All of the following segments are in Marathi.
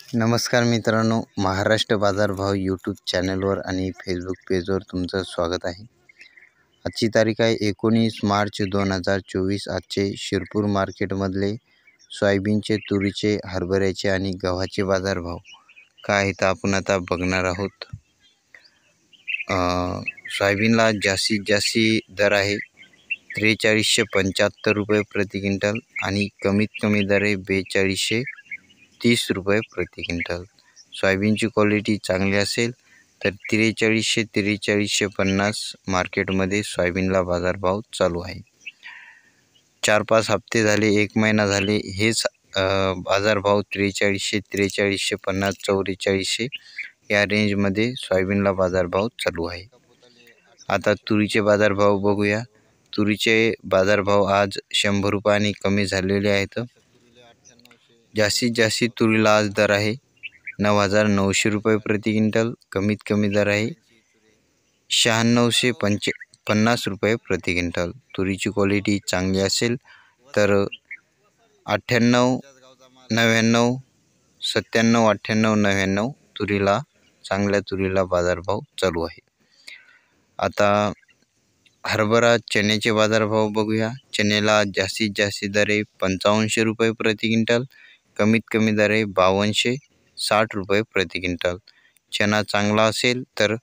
नमस्कार मित्रांनो, महाराष्ट्र बाजार भाव यूट्यूब चॅनलवर आणि फेसबुक पेजवर तुमचं स्वागत आहे। आजची तारीख आहे 19 मार्च 2024। आजचे शिरपूर मार्केटमधले सोयाबीनचे, तुरीचे, हरभऱ्याचे आणि गव्हाचे बाजारभाव काय आहेत आपण आता बघणार आहोत। सोयाबीनला जास्तीत जास्त दर आहे 4375 रुपये प्रति क्विंटल आणि कमीत कमी दर आहे 4230 रुपये प्रति क्विंटल। सोयाबीनची क्वालिटी चांगली असेल तर 4350 मार्केटमध्ये सोयाबीनला बाजारभाव चालू आहे। 4-5 हप्ते झाले, 1 महिना झाले हेच बाजारभाव 4350, 4400 या रेंजमध्ये सोयाबीनला बाजारभाव चालू आहे। आता तुरीचे बाजारभाव बघूया। तुरीचे बाजारभाव आज 100 रुपयांनी कमी झालेले आहेत। जास्तीत जास्त तुरीला आज दर आहे 9900 रुपये प्रति क्विंटल, कमीत कमी दर आहे 9650 रुपये प्रति क्विंटल। तुरीची क्वालिटी चांगली असेल तर 98, 99, 97, 98, 99 तुरीला, चांगल्या तुरीला बाजारभाव चालू आहे। आता हरभरा चण्याचे बाजारभाव बघूया। चण्याला जास्तीत जास्त दर आहे 5500 रुपये प्रति क्विंटल, कमीत कमी दर आहे 5260 रुपये प्रति क्विंटल। चना चांगला असेल तर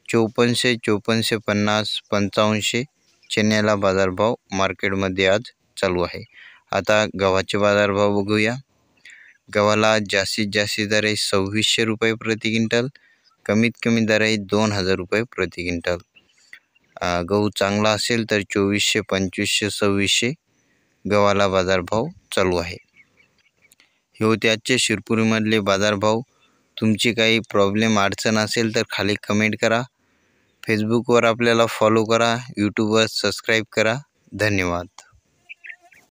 5400, 5450, 5500 चण्याला बाजारभाव मार्केटमध्ये आज चालू आहे। आता गव्हाचे बाजारभाव बघूया। गव्हाला जास्तीत जास्त दर आहे 2600 रुपये प्रति क्विंटल, कमीत कमी दर आहे 2000 रुपये प्रति क्विंटल। गहू चांगला असेल तर 2400, 2500, 2600 गव्हाला बाजारभाव चालू आहे। हे होते आजचे शिरपूरमधले बाजारभाव। तुमची काही प्रॉब्लेम अडचण असेल तर खाली कमेंट करा। फेसबुकवर आपल्याला फॉलो करा, यूट्यूबवर सबस्क्राईब करा। धन्यवाद।